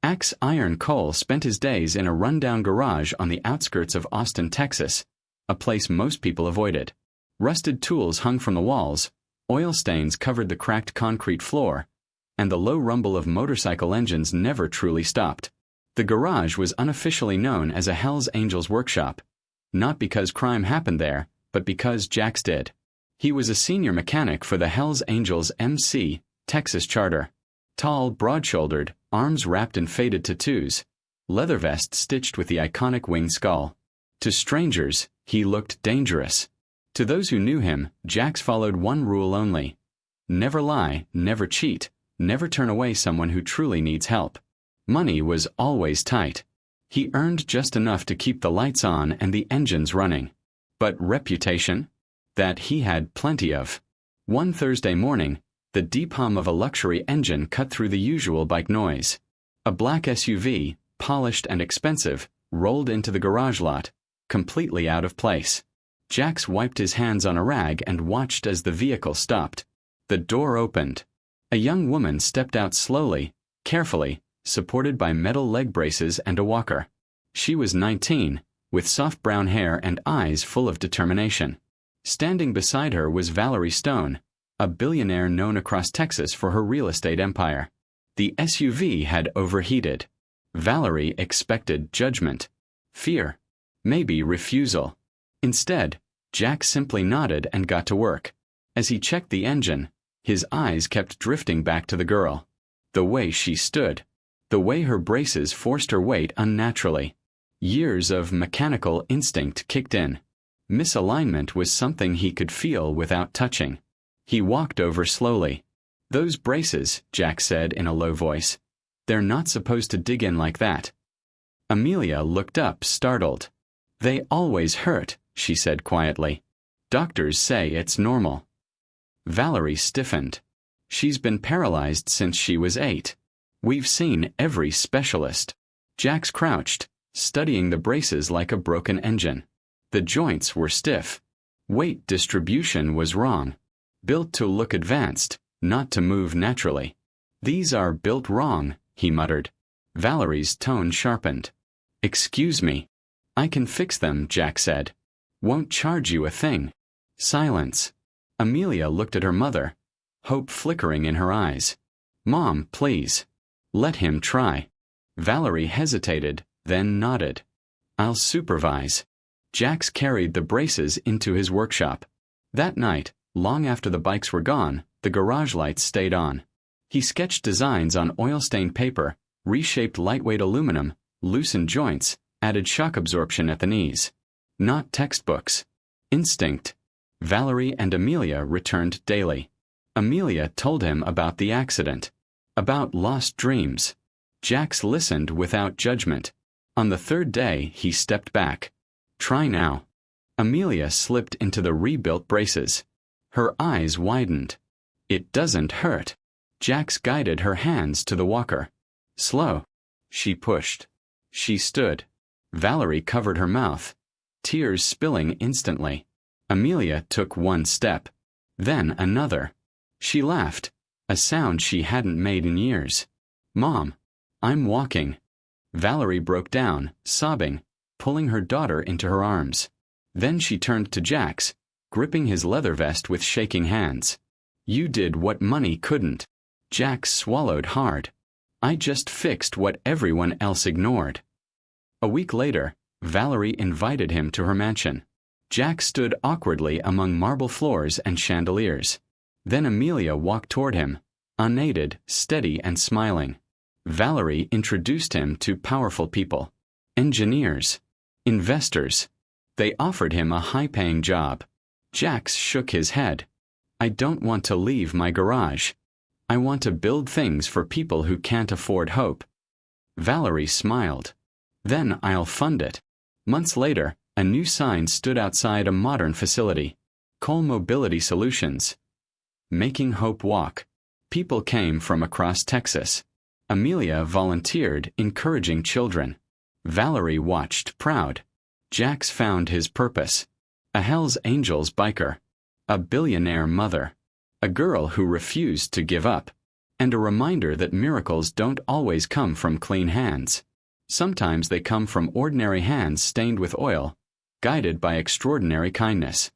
Axe Iron Cole spent his days in a rundown garage on the outskirts of Austin, Texas, a place most people avoided. Rusted tools hung from the walls, oil stains covered the cracked concrete floor, and the low rumble of motorcycle engines never truly stopped. The garage was unofficially known as a Hells Angels workshop, not because crime happened there, but because Jax did. He was a senior mechanic for the Hells Angels MC, Texas charter. Tall, broad-shouldered, arms wrapped in faded tattoos, leather vest stitched with the iconic winged skull. To strangers, he looked dangerous. To those who knew him, Jax followed one rule only: never lie, never cheat, never turn away someone who truly needs help. Money was always tight. He earned just enough to keep the lights on and the engines running. But reputation? That he had plenty of. One Thursday morning, the deep hum of a luxury engine cut through the usual bike noise. A black SUV, polished and expensive, rolled into the garage lot, completely out of place. Jax wiped his hands on a rag and watched as the vehicle stopped. The door opened. A young woman stepped out slowly, carefully, supported by metal leg braces and a walker. She was 19, with soft brown hair and eyes full of determination. Standing beside her was Valerie Stone, a billionaire known across Texas for her real estate empire. The SUV had overheated. Valerie expected judgment, fear, maybe refusal. Instead, Jax simply nodded and got to work. As he checked the engine, his eyes kept drifting back to the girl. The way she stood. The way her braces forced her weight unnaturally. Years of mechanical instinct kicked in. Misalignment was something he could feel without touching. He walked over slowly. "Those braces," Jax said in a low voice. "They're not supposed to dig in like that." Amelia looked up, startled. "They always hurt," she said quietly. "Doctors say it's normal." Valerie stiffened. "She's been paralyzed since she was 8. We've seen every specialist." Jax crouched, studying the braces like a broken engine. The joints were stiff. Weight distribution was wrong. Built to look advanced, not to move naturally. "These are built wrong," he muttered. Valerie's tone sharpened. "Excuse me." "I can fix them," Jax said. "Won't charge you a thing." Silence. Amelia looked at her mother, hope flickering in her eyes. "Mom, please. Let him try." Valerie hesitated, then nodded. "I'll supervise." Jax carried the braces into his workshop. That night, long after the bikes were gone, the garage lights stayed on. He sketched designs on oil-stained paper, reshaped lightweight aluminum, loosened joints, added shock absorption at the knees. Not textbooks. Instinct. Valerie and Amelia returned daily. Amelia told him about the accident. About lost dreams. Jax listened without judgment. On the third day, he stepped back. "Try now." Amelia slipped into the rebuilt braces. Her eyes widened. "It doesn't hurt." Jax guided her hands to the walker. "Slow." She pushed. She stood. Valerie covered her mouth, tears spilling instantly. Amelia took one step. Then another. She laughed, a sound she hadn't made in years. "Mom, I'm walking." Valerie broke down, sobbing, pulling her daughter into her arms. Then she turned to Jax, gripping his leather vest with shaking hands. "You did what money couldn't." Jax swallowed hard. "I just fixed what everyone else ignored." A week later, Valerie invited him to her mansion. Jax stood awkwardly among marble floors and chandeliers. Then Amelia walked toward him, unaided, steady and smiling. Valerie introduced him to powerful people. Engineers. Investors. They offered him a high-paying job. Jax shook his head. "I don't want to leave my garage. I want to build things for people who can't afford hope." Valerie smiled. "Then I'll fund it." Months later, a new sign stood outside a modern facility. Cole Mobility Solutions. Making Hope Walk. People came from across Texas. Amelia volunteered, encouraging children. Valerie watched, proud. Jax found his purpose. A Hells Angels biker. A billionaire mother. A girl who refused to give up. and a reminder that miracles don't always come from clean hands. Sometimes they come from ordinary hands stained with oil, guided by extraordinary kindness.